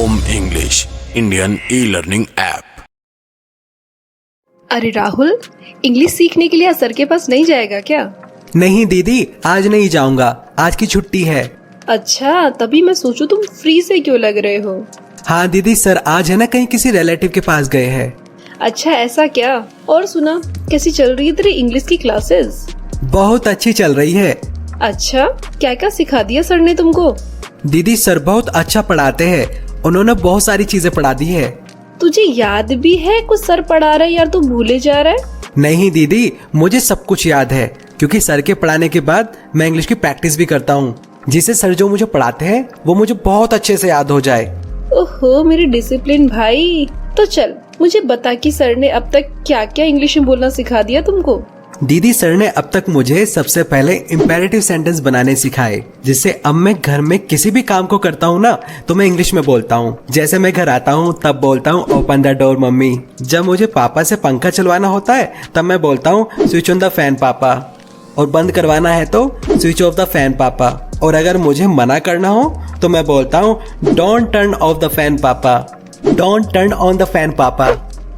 ओम English Indian e learning app. अरे Rahul, English सीखने के लिए सर के पास नहीं जाएगा क्या? नहीं दीदी, आज नहीं जाऊंगा, आज की छुट्टी है। अच्छा, तभी मैं सोचूं तुम फ्री से क्यों लग रहे हो। हाँ दीदी, सर आज है ना कहीं किसी रिलेटिव के पास गए हैं। अच्छा ऐसा क्या? और सुना, कैसी चल रही है तेरी इंग्लिश की क्लासेस? बहुत अच्छी चल रही है। अच्छा, क्या क्या सिखा दिया सर ने तुमको? दीदी सर बहुत अच्छा पढ़ाते हैं, उन्होंने बहुत सारी चीजें पढ़ा दी है। तुझे याद भी है कुछ सर पढ़ा रहा है यार, तू भूले जा रहा है? नहीं दीदी, मुझे सब कुछ याद है, क्योंकि सर के पढ़ाने के बाद मैं इंग्लिश की प्रैक्टिस भी करता हूँ, जिससे सर जो मुझे पढ़ाते हैं वो मुझे बहुत अच्छे से याद हो जाए। ओहो मेरे डिसिप्लिन भाई। तो चल मुझे बता कि सर ने अब तक क्या क्या इंग्लिश में बोलना सिखा दिया तुमको? दीदी सर ने अब तक मुझे सबसे पहले इम्पेरेटिव सेंटेंस बनाने सिखाए, जिससे अब मैं घर में किसी भी काम को करता हूँ ना तो मैं इंग्लिश में बोलता हूँ। जैसे मैं घर आता हूँ तब बोलता हूँ ओपन द डोर मम्मी। जब मुझे पापा से पंखा चलवाना होता है तब मैं बोलता हूँ स्विच ऑन द फैन पापा, और बंद करवाना है तो स्विच ऑफ द फैन पापा। और अगर मुझे मना करना हो तो मैं बोलता हूँ don't turn off the fan पापा, don't turn on the fan पापा।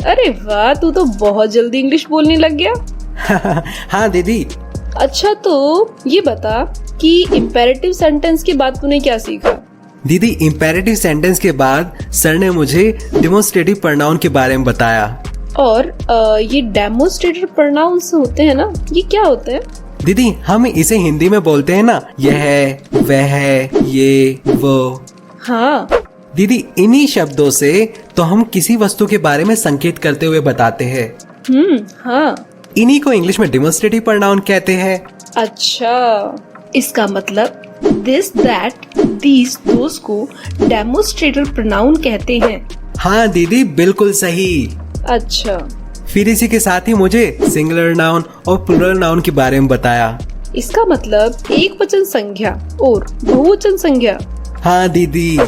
अरे वाह, तू तो बहुत जल्दी इंग्लिश बोलने लग गया। हाँ दीदी। अच्छा तो ये बता कि इम्पेरेटिव सेंटेंस के बाद तूने क्या सीखा? दीदी इम्पेरेटिव सेंटेंस के बाद सर ने मुझे डेमोन्स्ट्रेटिव प्रोनाउन के बारे में बताया। और ये डेमोन्स्ट्रेटिव प्रोनाउंस होते हैं ना, ये क्या होते हैं? दीदी हम इसे हिंदी में बोलते हैं ना, यह है, वह है, ये, वो। हाँ दीदी इन्हीं शब्दों से तो हम किसी वस्तु के बारे में संकेत करते हुए बताते हैं। हाँ। इन्हीं को इंग्लिश में डेमोन्स्ट्रेटिव प्रोनाउन कहते हैं। अच्छा, इसका मतलब दिस, दैट, दीज, दोस को डेमोन्स्ट्रेटिव प्रोनाउन कहते हैं। हाँ दीदी बिल्कुल सही। अच्छा, फिर इसी के साथ ही मुझे सिंगुलर नाउन और प्लूरल नाउन के बारे में बताया। इसका मतलब एक वचन संज्ञा और बहुवचन संज्ञा। हाँ दीदी।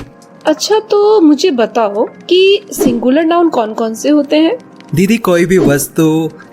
अच्छा तो मुझे बताओ कि सिंगुलर नाउन कौन कौन से होते हैं? दीदी कोई भी वस्तु,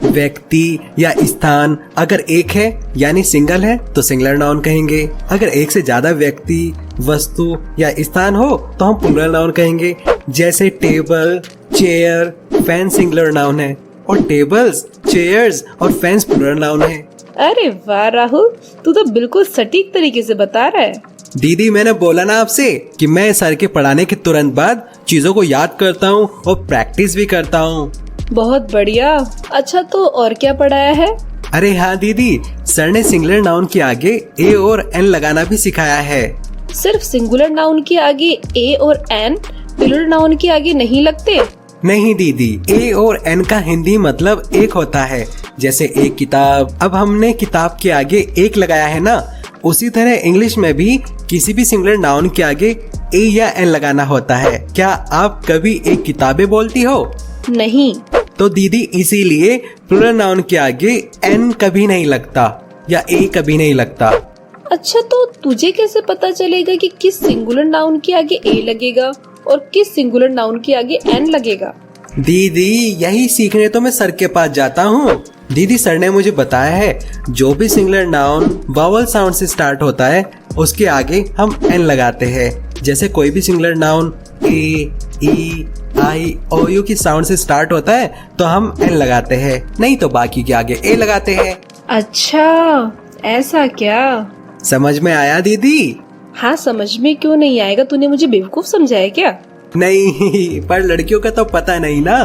व्यक्ति या स्थान अगर एक है यानी सिंगल है तो सिंगुलर नाउन कहेंगे। अगर एक से ज्यादा व्यक्ति, वस्तु या स्थान हो तो हम प्लूरल नाउन कहेंगे। जैसे table, chair, fan singular noun है और टेबल्स, चेयर्स और फैंस प्लूरल नाउन है। अरे वाह राहुल, तू तो बिल्कुल सटीक तरीके से बता रहा है। दीदी मैंने बोला ना आपसे कि मैं सर के पढ़ाने के तुरंत बाद चीजों को याद करता हूँ और प्रैक्टिस भी करता हूँ। बहुत बढ़िया। अच्छा तो और क्या पढ़ाया है? अरे हाँ दीदी, सर ने सिंगुलर नाउन के आगे ए और एन लगाना भी सिखाया है। सिर्फ सिंगुलर नाउन के आगे ए और एन, प्लूरल नाउन के आगे नहीं लगते? नहीं दीदी, ए और एन का हिंदी मतलब एक होता है। जैसे एक किताब, अब हमने किताब के आगे एक लगाया है ना, उसी तरह इंग्लिश में भी किसी भी सिंगुलर नाउन के आगे ए या एन लगाना होता है। क्या आप कभी एक किताबें बोलती हो? नहीं। तो दीदी इसीलिए प्लूरल नाउन के आगे एन कभी नहीं लगता या ए कभी नहीं लगता। अच्छा तो तुझे कैसे पता चलेगा कि किस सिंगुलर नाउन के आगे ए लगेगा और किस सिंगुलर नाउन के आगे एन लगेगा? दीदी यही सीखने तो मैं सर के पास जाता हूँ। दीदी सर ने मुझे बताया है जो भी सिंगुलर नाउन वावल साउंड से स्टार्ट होता है उसके आगे हम एन लगाते हैं। जैसे कोई भी singular noun A, E, I, O, U की साउंड से स्टार्ट होता है तो हम एन लगाते हैं, नहीं तो बाकी के आगे ए लगाते हैं। अच्छा ऐसा क्या? समझ में आया दीदी? हाँ समझ में क्यों नहीं आएगा, तूने मुझे बेवकूफ समझाया क्या? नहीं, पर लड़कियों का तो पता नहीं ना।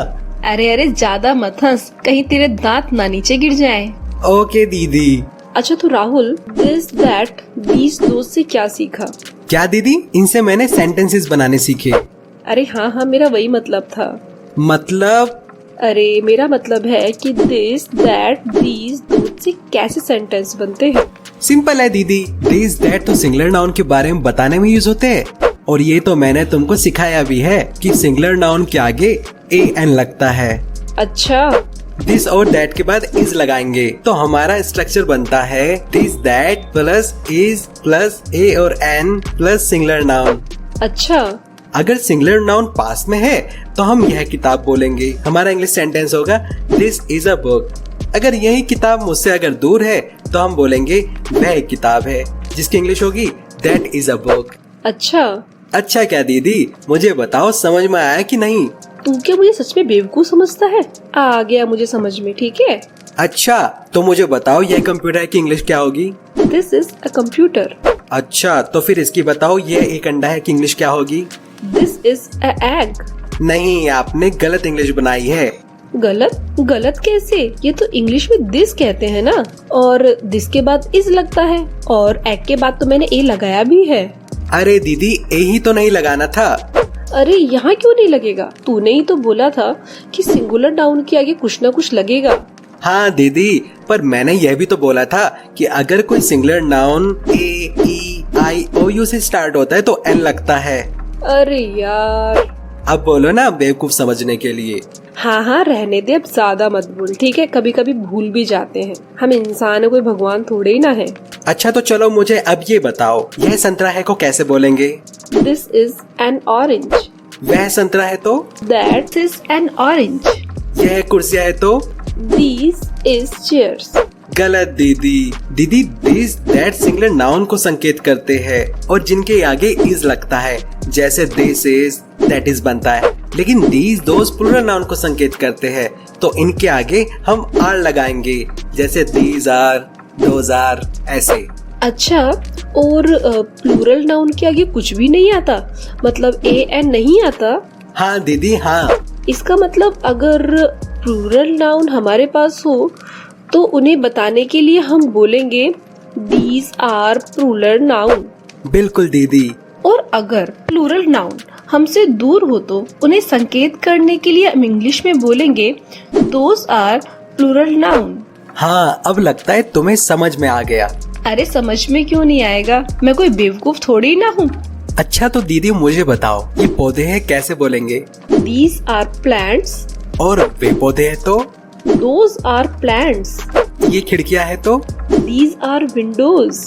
अरे अरे ज्यादा मत हंस, कहीं तेरे दांत ना नीचे गिर जाएं। ओके दीदी। अच्छा तो राहुल, दिस, दैट, दीज, दोस से क्या सीखा? क्या दीदी? इनसे मैंने सेंटेंसेस बनाने सीखे। अरे हाँ हाँ, मेरा वही मतलब था। मतलब? अरे मेरा मतलब है कि दिस, दैट, दीज, दोस से कैसे सेंटेंस बनते हैं। सिंपल है दीदी, दिस, दैट तो सिंगुलर नाउन के बारे में बताने में यूज होते हैं, और ये तो मैंने तुमको सिखाया भी है कि सिंगुलर नाउन के आगे ए एन लगता है। अच्छा। दिस और दैट के बाद इज लगाएंगे तो हमारा स्ट्रक्चर बनता है this, that plus is plus ए और एन प्लस सिंगुलर नाउन। अच्छा। अगर सिंगुलर नाउन पास में है तो हम यह किताब बोलेंगे, हमारा इंग्लिश सेंटेंस होगा दिस इज अ बुक। अगर यही किताब मुझसे अगर दूर है तो हम बोलेंगे वह एक किताब है, जिसकी इंग्लिश होगी दैट इज अ बुक। अच्छा। अच्छा क्या दीदी, मुझे बताओ समझ में आया कि नहीं? तू क्या मुझे सच में बेवकूफ समझता है? आ गया मुझे समझ में, ठीक है। अच्छा तो मुझे बताओ ये कंप्यूटर की इंग्लिश क्या होगी? This is a computer. अच्छा तो फिर इसकी बताओ ये एक अंडा है की इंग्लिश क्या होगी? This is a egg. नहीं, आपने गलत इंग्लिश बनाई है। गलत? गलत कैसे? ये तो इंग्लिश में दिस कहते हैं ना, और दिस के बाद इज लगता है, और एग के बाद तो मैंने ए लगाया भी है। अरे दीदी, ए ही तो नहीं लगाना था। अरे यहाँ क्यों नहीं लगेगा? तूने ही तो बोला था कि सिंगुलर नाउन के आगे कुछ ना कुछ लगेगा। हाँ दीदी, पर मैंने यह भी तो बोला था कि अगर कोई singular noun A, E, I, O, U से स्टार्ट होता है तो एन लगता है। अरे यार। अब बोलो ना बेवकूफ समझने के लिए। हाँ हाँ रहने दे, अब ज्यादा मत बोल, ठीक है। कभी कभी भूल भी जाते हैं, हम इंसान है, कोई भगवान थोड़े ही ना है। अच्छा तो चलो मुझे अब ये बताओ, यह संतरा है को कैसे बोलेंगे? This is an orange. वह संतरा है तो? That is N orange. यह कुर्सियाँ है तो? These is chairs। गलत दीदी। दीदी दिस दैट सिंगुलर नाउन को संकेत करते हैं और जिनके आगे इज लगता है, जैसे दिस इज, दैट इज बनता है। लेकिन दीज दोज प्लूरल नाउन को संकेत करते हैं, तो इनके आगे हम आर लगाएंगे, जैसे दीज आर, दोज आर, ऐसे। अच्छा, और प्लूरल नाउन के आगे कुछ भी नहीं आता? मतलब ए एन नहीं आता? हाँ दीदी हाँ। इसका मतलब अगर प्लूरल नाउन हमारे पास हो तो उन्हें बताने के लिए हम बोलेंगे दीज आर प्लूरल नाउन। बिल्कुल दीदी। और अगर प्लूरल नाउन हमसे दूर हो तो उन्हें संकेत करने के लिए हम इंग्लिश में बोलेंगे दोज आर प्लूरल नाउन। हाँ, अब लगता है तुम्हें समझ में आ गया। अरे समझ में क्यों नहीं आएगा, मैं कोई बेवकूफ थोड़ी ना हूँ। अच्छा तो दीदी मुझे बताओ, ये पौधे हैं कैसे बोलेंगे? These are plants. और वे पौधे हैं तो? Those are plants. ये खिड़कियाँ है तो? These are Windows.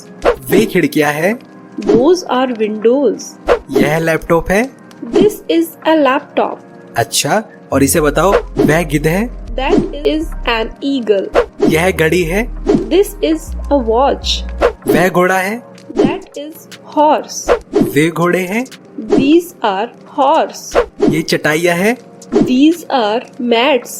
वे खिड़कियाँ है? Those are windows. यह लैपटॉप है? This is a laptop. अच्छा, और इसे बताओ, वह गिद्ध है? That is an eagle. यह घड़ी है? This is a watch. वह घोड़ा है? That is horse. वे घोड़े हैं? These are horse. ये चटाइयाँ है? These are mats।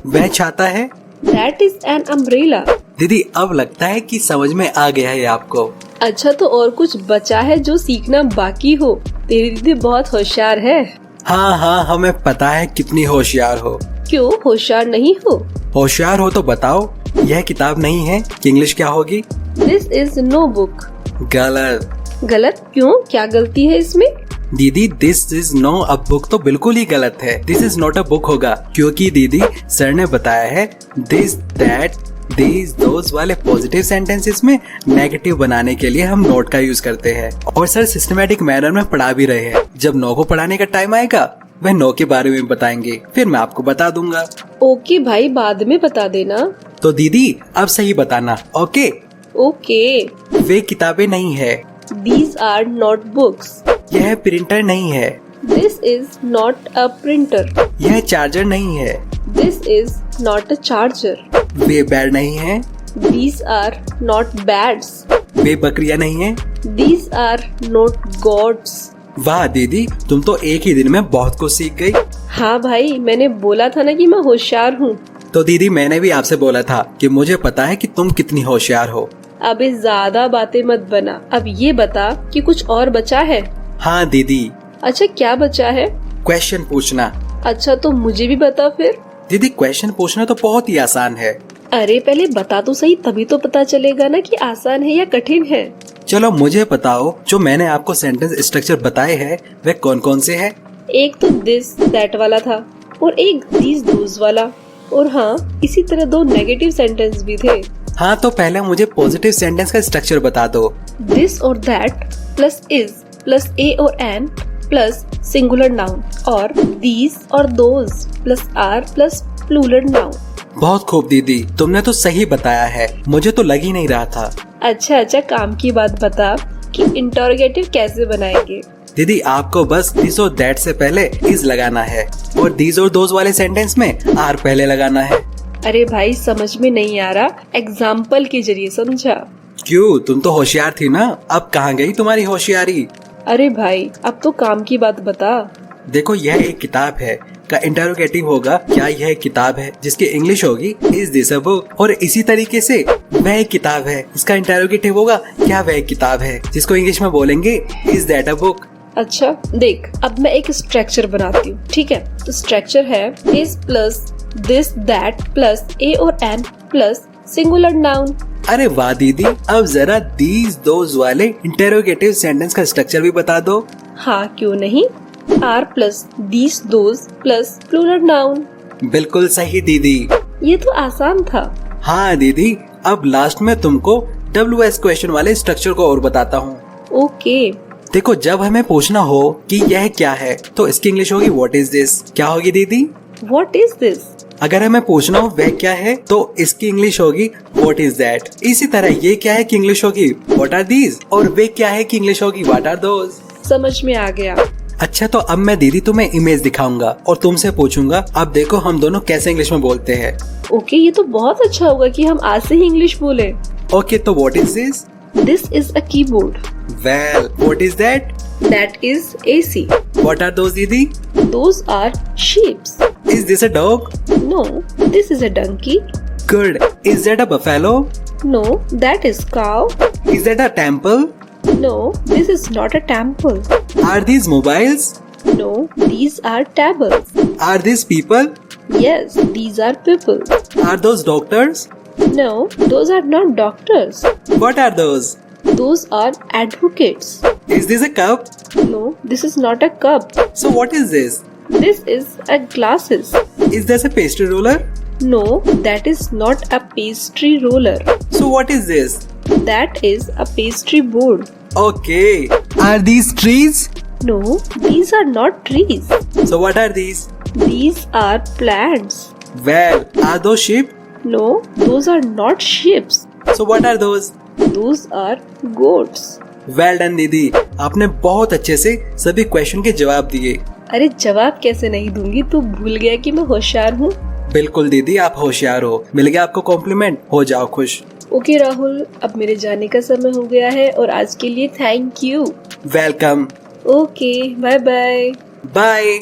वह छाता है? That is an umbrella। दीदी अब लगता है कि समझ में आ गया है आपको। अच्छा तो और कुछ बचा है जो सीखना बाकी हो? तेरी दीदी बहुत होशियार है। हाँ हाँ, हमें पता है कितनी होशियार हो। क्यों होशियार नहीं हो? होशियार हो तो बताओ, यह किताब नहीं है कि इंग्लिश क्या होगी? This is no book। गलत। गलत क्यों? क्या गलती है इसमें? दीदी this is no a book तो बिल्कुल ही गलत है। This is not a book होगा, क्योंकि दीदी सर ने बताया है दिस दैट दीज दोज वाले पॉजिटिव सेंटेंसेस में नेगेटिव बनाने के लिए हम नोट का यूज करते हैं। और सर सिस्टमेटिक मैनर में पढ़ा भी रहे हैं। जब नो को पढ़ाने का टाइम आएगा वह नो के बारे में बताएंगे, फिर मैं आपको बता दूंगा। ओके भाई, बाद में बता देना। तो दीदी अब सही बताना, ओके? ओके। वे किताबें नहीं है। These are not books। यह प्रिंटर नहीं है। This is not a printer। यह चार्जर नहीं है। This is not a charger। Way bad नहीं है। These are not bats। वे बकरियां नहीं है। These are not goats। वाह दीदी, तुम तो एक ही दिन में बहुत कुछ सीख गई। हाँ भाई, मैंने बोला था ना कि मैं होशियार हूँ। तो दीदी मैंने भी आपसे बोला था कि मुझे पता है कि तुम कितनी होशियार हो। अबे ज्यादा बातें मत बना, अब ये बता कि कुछ और बचा है? हाँ दीदी। अच्छा क्या बचा है? क्वेश्चन पूछना। अच्छा तो मुझे भी बता फिर। दीदी क्वेश्चन पूछना तो बहुत ही आसान है। अरे पहले बता तो सही, तभी तो पता चलेगा ना कि आसान है या कठिन है। चलो मुझे बताओ, जो मैंने आपको सेंटेंस स्ट्रक्चर बताए हैं वे कौन कौन से हैं? एक तो दिस दैट वाला था, और एक दीज दोज वाला, और हाँ इसी तरह दो नेगेटिव सेंटेंस भी थे। हाँ तो पहले मुझे पॉजिटिव सेंटेंस का स्ट्रक्चर बता दो। दिस और दैट प्लस इज प्लस ए और एन प्लस सिंगुलर नाउन, और दीज और those plus are plus plural noun. बहुत खूब दीदी, तुमने तो सही बताया है, मुझे तो लग ही नहीं रहा था। अच्छा काम की बात बता कि इंटरोगेटिव कैसे बनाएंगे? दीदी आपको बस दिस और दैट से पहले इज लगाना है, और दीज और दोज वाले सेंटेंस में आर पहले लगाना है। अरे भाई समझ में नहीं आ रहा, एग्जाम्पल के जरिए समझा। क्यों, तुम तो होशियार थी ना, अब कहाँ गई तुम्हारी होशियारी? अरे भाई, अब तो काम की बात बता। देखो यह एक किताब है का इंटरोगेटिव होगा क्या यह एक किताब है, जिसकी इंग्लिश होगी इज दिस अ बुक। और इसी तरीके से वह एक किताब है, इसका इंटरोगेटिव होगा क्या वह एक किताब है, जिसको इंग्लिश में बोलेंगे इज दैट अ बुक। अच्छा देख, अब मैं एक स्ट्रक्चर बनाती हूँ, ठीक है। तो स्ट्रक्चर है is plus this that plus ए और एन प्लस सिंगुलर नाउन। अरे वाह दीदी, अब जरा दीज दोज वाले इंटरोगेटिव सेंटेंस का स्ट्रक्चर भी बता दो। हाँ क्यों नहीं, are plus these those plus plural noun. बिल्कुल सही दीदी। ये तो आसान था। हाँ दीदी, अब लास्ट में तुमको WS क्वेश्चन वाले स्ट्रक्चर को और बताता हूँ। ओके। देखो जब हमें पूछना हो कि यह क्या है तो इसकी इंग्लिश होगी व्हाट इज दिस। क्या होगी दीदी? What is this. अगर हमें पूछना हो वह क्या है तो इसकी इंग्लिश होगी व्हाट इज दैट। इसी तरह ये क्या है की इंग्लिश होगी व्हाट आर दीज, और वे क्या है की इंग्लिश होगी व्हाट आर दोज। समझ में आ गया। अच्छा तो अब मैं दीदी तुम्हें इमेज दिखाऊंगा और तुमसे पूछूंगा अब देखो हम दोनों कैसे इंग्लिश में बोलते हैं। ओके, ये तो बहुत अच्छा होगा कि हम आज से ही इंग्लिश बोले। ओके तो what is this? This is a keyboard. Well what is that? That is AC। What are those दीदी? Those are sheeps। Is this a dog? No, this is a donkey. Good. Is that a buffalo? No, that is cow. Is that a temple? No, this is not a temple. Are these mobiles? No, these are tables. Are these people? Yes, these are people. Are those doctors? No, those are not doctors. What are those? Those are advocates. Is this a cup? No, this is not a cup. So what is this? This is a glasses. Is this a pastry roller? No, that is not a pastry roller. So what is this? That is a pastry board. Okay. Are these trees? No, these are not trees. So what are these? These are plants. Well, are those sheep? No, those are not sheep. So what are those? Those are goats. Well done दीदी, आपने बहुत अच्छे से सभी question के जवाब दिए। अरे जवाब कैसे नहीं दूंगी, तू भूल गया कि मैं होशियार हूँ। बिल्कुल दीदी, आप होशियार हो, मिल गया आपको कॉम्प्लीमेंट, हो जाओ खुश। ओके राहुल, अब मेरे जाने का समय हो गया है और आज के लिए thank you. Welcome. Okay, bye bye. Bye.